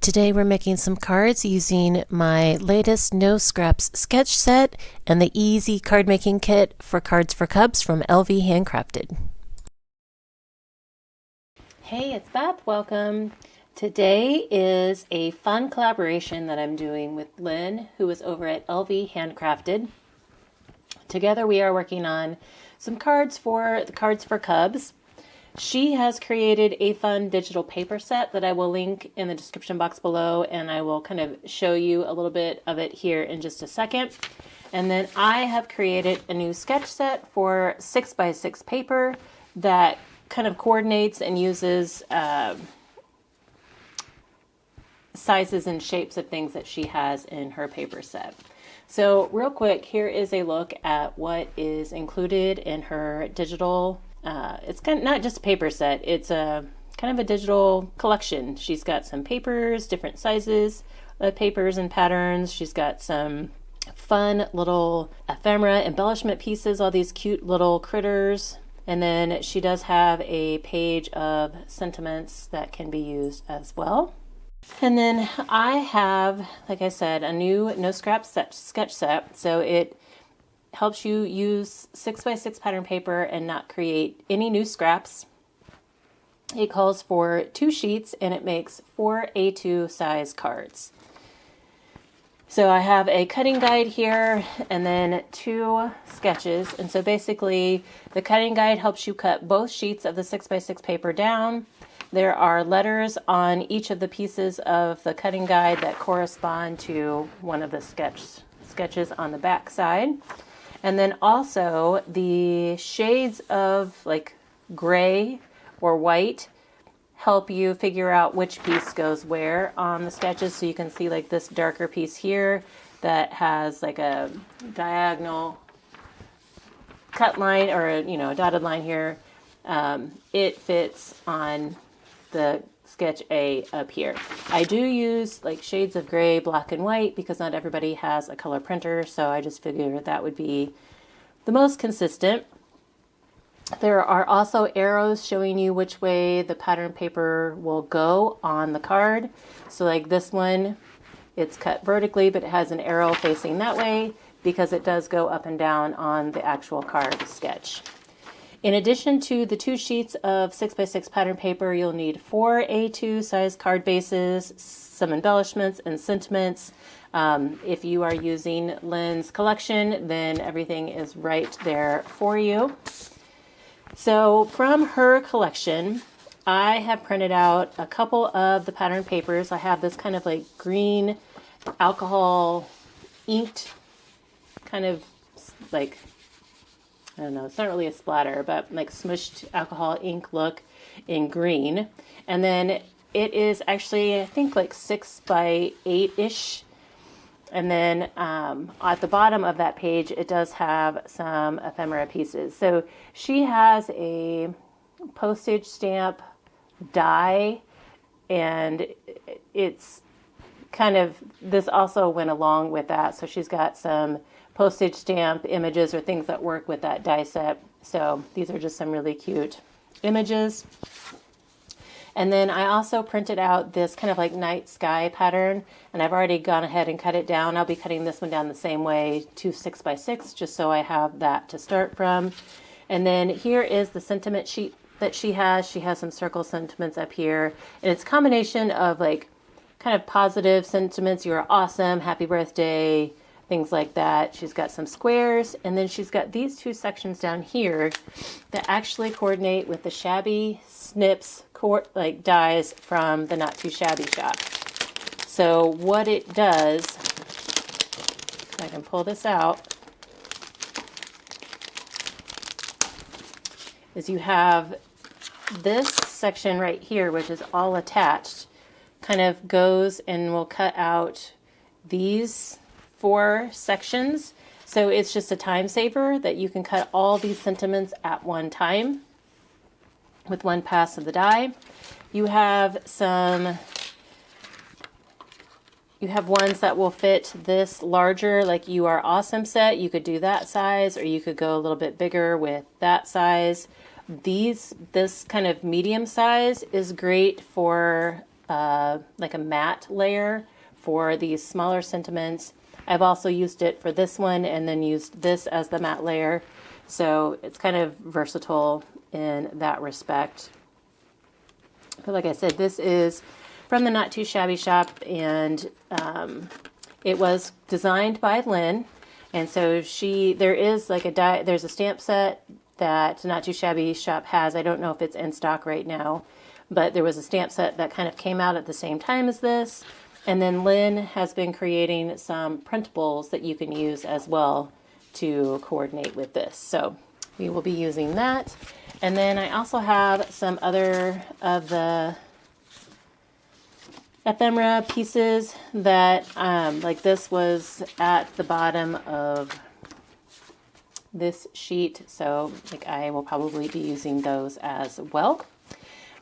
Today we're making some cards using my latest No Scraps sketch set and the easy card making kit for Cards for Cubs from LV Handcrafted. Hey, it's Beth. Welcome. Today is a fun collaboration that I'm doing with Lynn, who is over at LV Handcrafted. Together we are working on some cards for the Cards for Cubs. She has created a fun digital paper set that I will link in the description box below, and I will kind of show you a little bit of it here in just a second. And then I have created a new sketch set for 6x6 paper that kind of coordinates and uses sizes and shapes of things that she has in her paper set. So real quick, here is a look at what is included in her digital it's kind of not just a paper set, it's a kind of a digital collection. She's got some papers, different sizes of papers and patterns. She's got some fun little ephemera embellishment pieces, all these cute little critters. And then she does have a page of sentiments that can be used as well. And then I have, like I said, a new No Scraps sketch set. So it helps you use 6x6 pattern paper and not create any new scraps. It calls for 2 sheets and it makes 4 A2 size cards. So I have a cutting guide here and then 2 sketches. And so basically the cutting guide helps you cut both sheets of the 6x6 paper down. There are letters on each of the pieces of the cutting guide that correspond to one of the sketches on the back side. And then also the shades of like gray or white help you figure out which piece goes where on the sketches. So you can see like this darker piece here that has like a diagonal cut line or a dotted line here. It fits on the sketch A up here. I do use like shades of gray, black, and white because not everybody has a color printer, so I just figured that would be the most consistent. There are also arrows showing you which way the pattern paper will go on the card. So like this one, it's cut vertically, but it has an arrow facing that way because it does go up and down on the actual card sketch. In addition to the 2 sheets of 6x6 pattern paper, you'll need 4 A2 size card bases, some embellishments and sentiments. If you are using Lynn's collection, then everything is right there for you. So from her collection, I have printed out a couple of the pattern papers. I have this kind of like green alcohol inked kind of like, I don't know, it's not really a splatter, but like smushed alcohol ink look in green. And then it is actually, I think like 6x8-ish. And then at the bottom of that page, it does have some ephemera pieces. So she has a postage stamp die, and it's kind of, this also went along with that. So she's got some postage stamp images or things that work with that die set. So these are just some really cute images. And then I also printed out this kind of like night sky pattern, and I've already gone ahead and cut it down. I'll be cutting this one down the same way, 2 6x6, just so I have that to start from. And then here is the sentiment sheet that she has. She has some circle sentiments up here, and it's a combination of like kind of positive sentiments. You're awesome, happy birthday, things like that. She's got some squares, and then she's got these 2 sections down here that actually coordinate with the Shabby Snips like dies from the Not Too Shabby shop. So what it does, if I can pull this out, is you have this section right here, which is all attached, kind of goes and will cut out these 4 sections. So it's just a time saver that you can cut all these sentiments at one time with one pass of the die. You have ones that will fit this larger, like You Are Awesome set. You could do that size, or you could go a little bit bigger with that size. This kind of medium size is great for like a matte layer for these smaller sentiments. I've also used it for this one and then used this as the matte layer. So it's kind of versatile in that respect. But like I said, this is from the Not Too Shabby shop, and it was designed by Lynn. And so there is like there's a stamp set that Not Too Shabby shop has. I don't know if it's in stock right now, but there was a stamp set that kind of came out at the same time as this. And then Lynn has been creating some printables that you can use as well to coordinate with this. So we will be using that. And then I also have some other of the ephemera pieces that, like this was at the bottom of this sheet. So like I will probably be using those as well.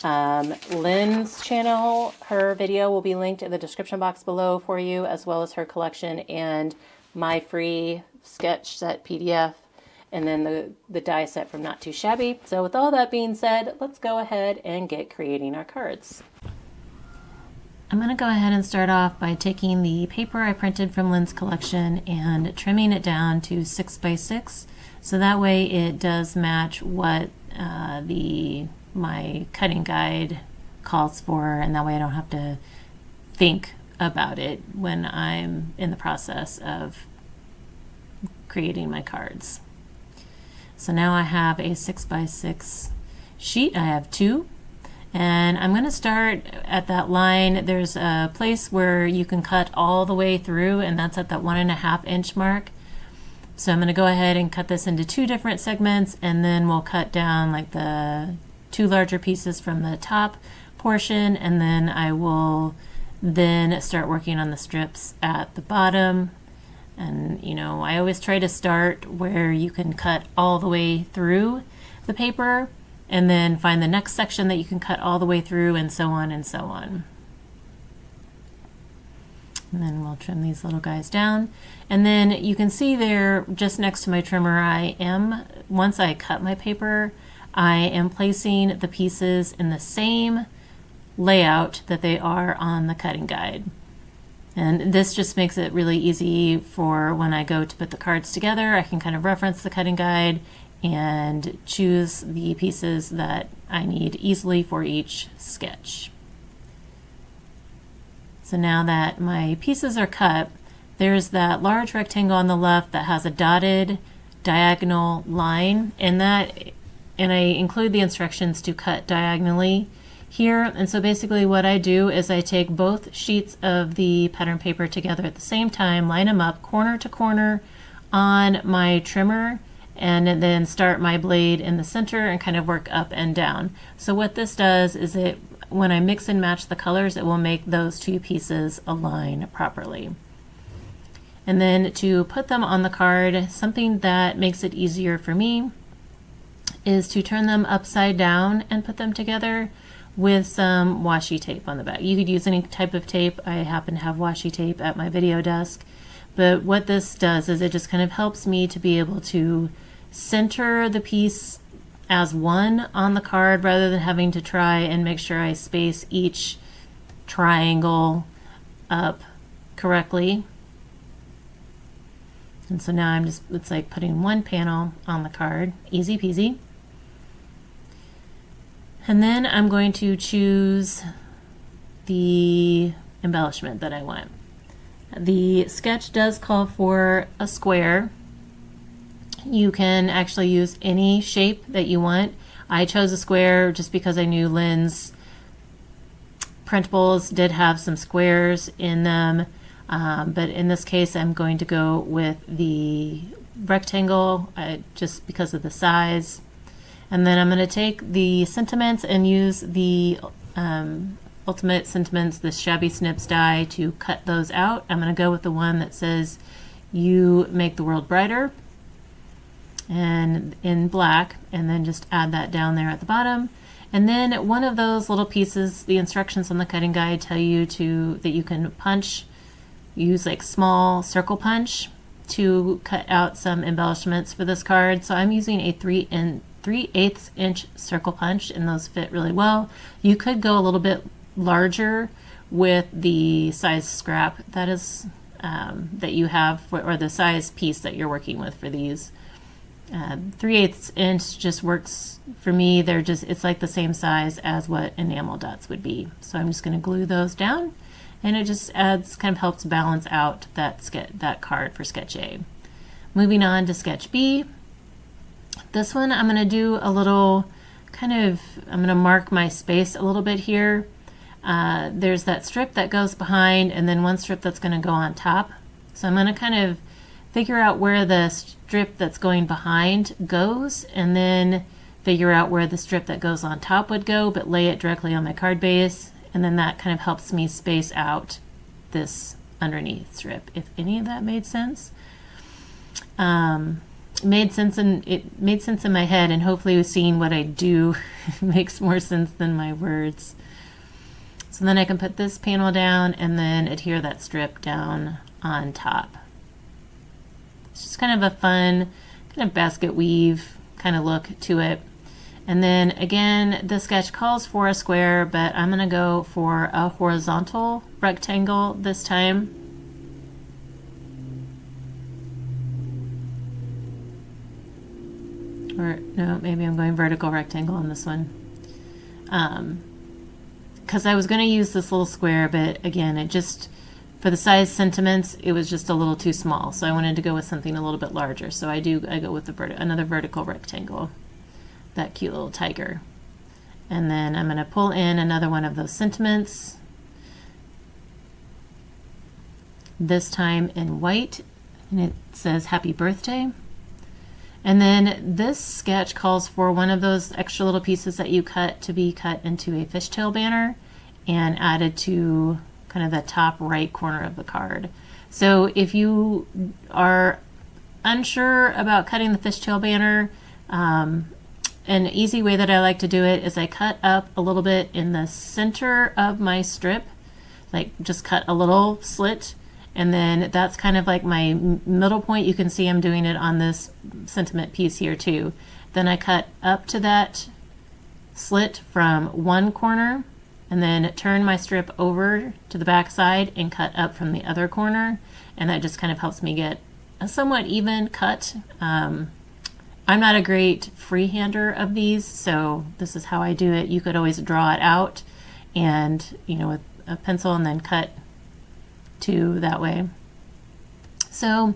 Lynn's channel, her video will be linked in the description box below for you, as well as her collection and my free sketch set PDF, and then the die set from Not Too Shabby. So with all that being said, let's go ahead and get creating our cards. I'm going to go ahead and start off by taking the paper I printed from Lynn's collection and trimming it down to 6x6, so that way it does match what my cutting guide calls for, and that way I don't have to think about it when I'm in the process of creating my cards. So now I have a 6x6 sheet. I have two, and I'm going to start at that line. There's a place where you can cut all the way through, and that's at that 1.5 inch mark. So I'm going to go ahead and cut this into two different segments, and then we'll cut down like the two larger pieces from the top portion, and then I will then start working on the strips at the bottom. And you know, I always try to start where you can cut all the way through the paper, and then find the next section that you can cut all the way through, and so on and so on. And then we'll trim these little guys down. And then you can see there, just next to my trimmer, once I cut my paper, I am placing the pieces in the same layout that they are on the cutting guide. And this just makes it really easy for when I go to put the cards together. I can kind of reference the cutting guide and choose the pieces that I need easily for each sketch. So now that my pieces are cut, there's that large rectangle on the left that has a dotted diagonal line, and I include the instructions to cut diagonally here. And so basically what I do is I take both sheets of the pattern paper together at the same time, line them up corner to corner on my trimmer, and then start my blade in the center and kind of work up and down. So what this does is when I mix and match the colors, it will make those two pieces align properly. And then to put them on the card, something that makes it easier for me is to turn them upside down and put them together with some washi tape on the back. You could use any type of tape. I happen to have washi tape at my video desk. But what this does is it just kind of helps me to be able to center the piece as one on the card, rather than having to try and make sure I space each triangle up correctly. And so now it's like putting one panel on the card, easy peasy. And then I'm going to choose the embellishment that I want. The sketch does call for a square. You can actually use any shape that you want. I chose a square just because I knew Lynn's printables did have some squares in them. But in this case, I'm going to go with the rectangle just because of the size. And then I'm going to take the sentiments and use the Ultimate Sentiments, the Shabby Snips die, to cut those out. I'm going to go with the one that says, "You make the world brighter," and in black, and then just add that down there at the bottom. And then one of those little pieces, the instructions on the cutting guide tell you that you can punch, use like small circle punch to cut out some embellishments for this card. So I'm using a 3/8 inch circle punch, and those fit really well. You could go a little bit larger with the size scrap that is that you have for, or the size piece that you're working with for these. 3/8 inch just works for me. They're just, it's like the same size as what enamel dots would be. So I'm just going to glue those down, and it just adds, kind of helps balance out that card for sketch A. Moving on to sketch B. This one I'm going to do a little kind of, I'm going to mark my space a little bit here. There's that strip that goes behind, and then one strip that's going to go on top. So I'm going to kind of figure out where the strip that's going behind goes, and then figure out where the strip that goes on top would go, but lay it directly on my card base, and then that kind of helps me space out this underneath strip, if any of that made sense. It made sense in my head, and hopefully seeing what I do makes more sense than my words. So then I can put this panel down and then adhere that strip down on top. It's just kind of a fun kind of basket weave kind of look to it. And then again, the sketch calls for a square, but I'm going to go for a horizontal rectangle this time. Or no, maybe I'm going vertical rectangle on this one. Because I was going to use this little square, but again, it just, for the size sentiments, it was just a little too small. So I wanted to go with something a little bit larger. So I go with another vertical rectangle, that cute little tiger. And then I'm going to pull in another one of those sentiments, this time in white, and it says happy birthday. And then this sketch calls for one of those extra little pieces that you cut to be cut into a fishtail banner and added to kind of the top right corner of the card. So if you are unsure about cutting the fishtail banner, an easy way that I like to do it is I cut up a little bit in the center of my strip, like just cut a little slit, and then that's kind of like my middle point. You can see I'm doing it on this sentiment piece here too. Then I cut up to that slit from one corner, and then turn my strip over to the back side and cut up from the other corner, and that just kind of helps me get a somewhat even cut. I'm not a great freehander of these, so this is how I do it. You could always draw it out and, you know, with a pencil, and then cut to that way. So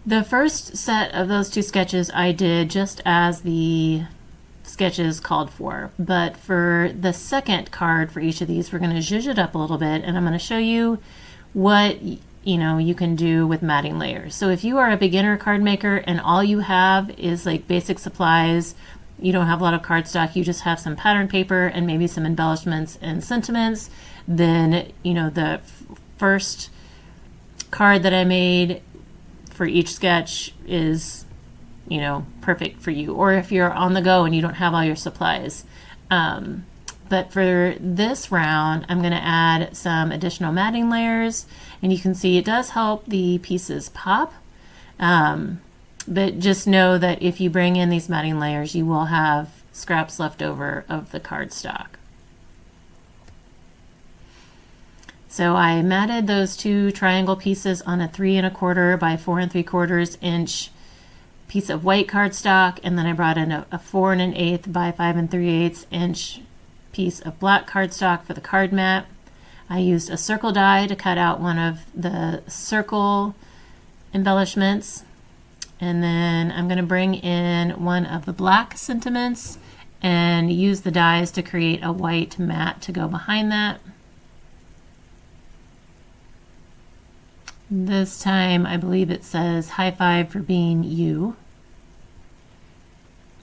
the first set of those two sketches I did just as the sketches called for, but for the second card for each of these, we're going to zhuzh it up a little bit, and I'm going to show you what you can do with matting layers. So if you are a beginner card maker and all you have is like basic supplies, you don't have a lot of cardstock, you just have some pattern paper and maybe some embellishments and sentiments, then the first card that I made for each sketch is perfect for you, or if you're on the go and you don't have all your supplies. But for this round, I'm going to add some additional matting layers, and you can see it does help the pieces pop. But just know that if you bring in these matting layers, you will have scraps left over of the cardstock. So I matted those two triangle pieces on a 3 1/4 by 4 3/4 inch piece of white cardstock, and then I brought in a 4 1/8 by 5 3/8 inch piece of black cardstock for the card mat. I used a circle die to cut out one of the circle embellishments, and then I'm going to bring in one of the black sentiments and use the dies to create a white mat to go behind that. This time I believe it says high five for being you.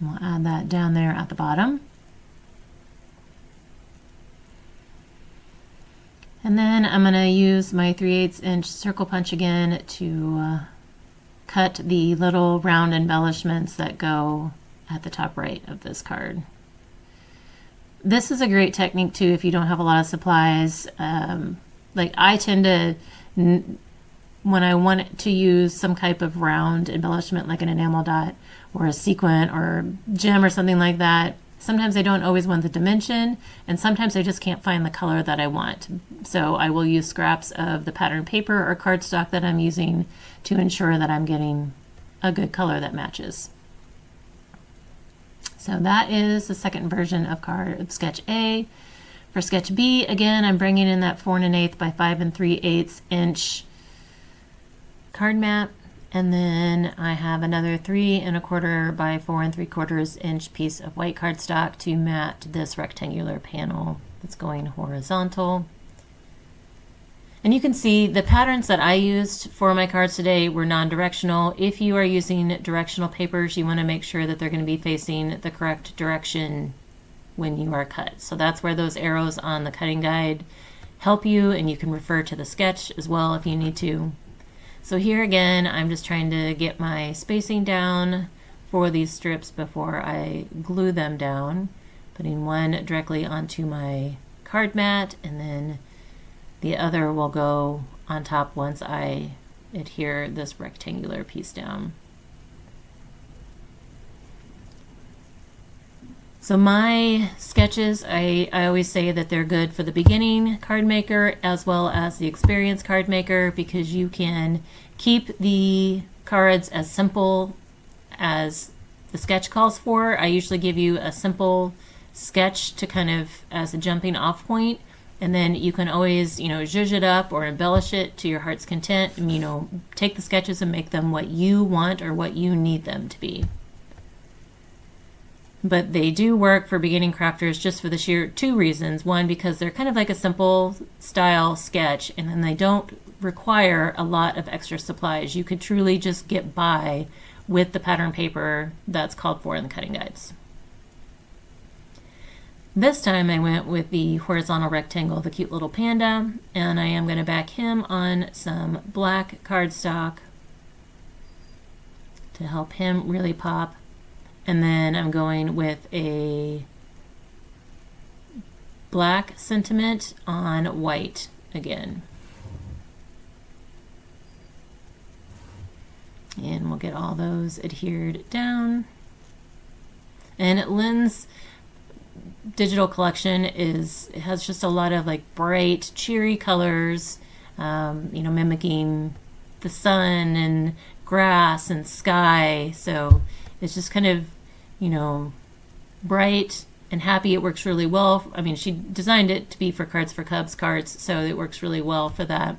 We'll add that down there at the bottom. And then I'm going to use my 3/8 inch circle punch again to cut the little round embellishments that go at the top right of this card. This is a great technique too if you don't have a lot of supplies. Like I tend to, when I want to use some type of round embellishment like an enamel dot or a sequin or gem or something like that, Sometimes I don't always want the dimension, and sometimes I just can't find the color that I want. So I will use scraps of the pattern paper or cardstock that I'm using to ensure that I'm getting a good color that matches. So that is the second version of sketch A. For sketch B, again, I'm bringing in that 4 1/8 by 5 3/8 inch card mat, and then I have another 3 1/4 by 4 3/4 inch piece of white cardstock to mat this rectangular panel that's going horizontal. And you can see the patterns that I used for my cards today were non-directional. If you are using directional papers, you want to make sure that they're going to be facing the correct direction when you are cut. So that's where those arrows on the cutting guide help you, and you can refer to the sketch as well if you need to. So here again, I'm just trying to get my spacing down for these strips before I glue them down, putting one directly onto my card mat, and then the other will go on top once I adhere this rectangular piece down. So my sketches, I always say that they're good for the beginning card maker as well as the experienced card maker, because you can keep the cards as simple as the sketch calls for. I usually give you a simple sketch to kind of as a jumping off point, and then you can always, zhuzh it up or embellish it to your heart's content, and, take the sketches and make them what you want or what you need them to be. But they do work for beginning crafters just for the sheer 2 reasons. One, because they're kind of like a simple style sketch, and then they don't require a lot of extra supplies. You could truly just get by with the pattern paper that's called for in the cutting guides. This time I went with the horizontal rectangle, the cute little panda, and I am going to back him on some black cardstock to help him really pop. And then I'm going with a black sentiment on white again. And we'll get all those adhered down. And Lynn's digital collection has just a lot of like bright, cheery colors, mimicking the sun and grass and sky. So it's just kind of, bright and happy. It works really well. I mean, she designed it to be for Cards for Cubs cards, so it works really well for that.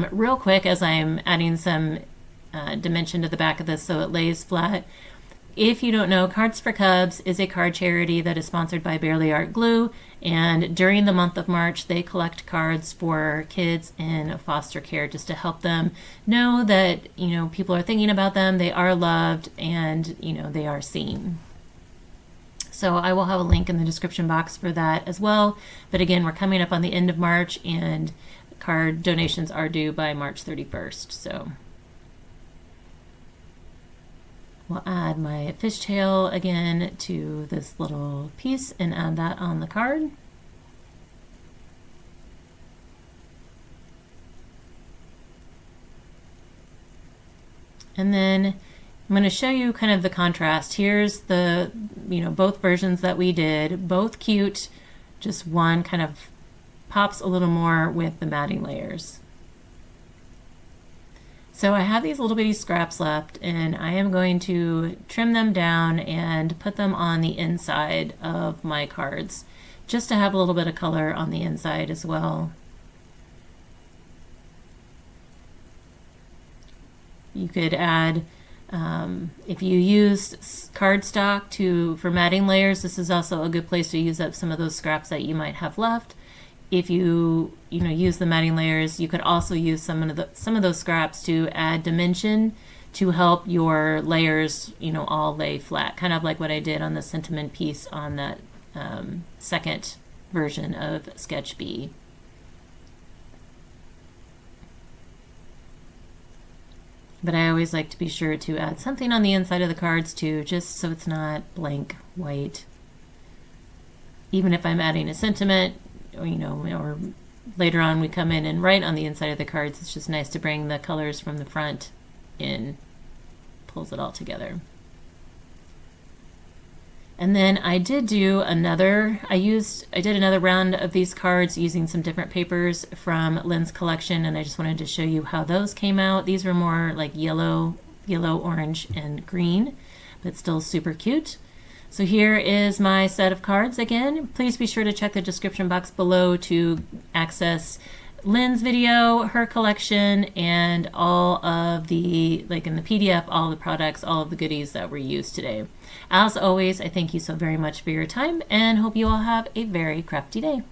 Real quick, as I'm adding some dimension to the back of this so it lays flat. If you don't know, Cards for Cubs is a card charity that is sponsored by Barely Art Glue, and during the month of March they collect cards for kids in foster care just to help them know that people are thinking about them, they are loved, and they are seen. So I will have a link in the description box for that as well. But again, we're coming up on the end of March, and card donations are due by March 31st. So we'll add my fishtail again to this little piece and add that on the card. And then I'm going to show you kind of the contrast. Here's the, both versions that we did, both cute, just one kind of pops a little more with the matting layers. So I have these little bitty scraps left, and I am going to trim them down and put them on the inside of my cards, just to have a little bit of color on the inside as well. You could add, if you use cardstock for matting layers, this is also a good place to use up some of those scraps that you might have left. If you use the matting layers, you could also use some of those scraps to add dimension to help your layers, all lay flat, kind of like what I did on the sentiment piece on that second version of Sketch B. But I always like to be sure to add something on the inside of the cards too, just so it's not blank white. Even if I'm adding a sentiment, or later on we come in and write on the inside of the cards, it's just nice to bring the colors from the front in, pulls it all together. And then I did do another, I did another round of these cards using some different papers from Lynn's collection, and I just wanted to show you how those came out. These were more like yellow, orange, and green, but still super cute. So here is my set of cards again. Please be sure to check the description box below to access Lynn's video, her collection, and all of the, like in the PDF, all the products, all of the goodies that were used today. As always, I thank you so very much for your time and hope you all have a very crafty day.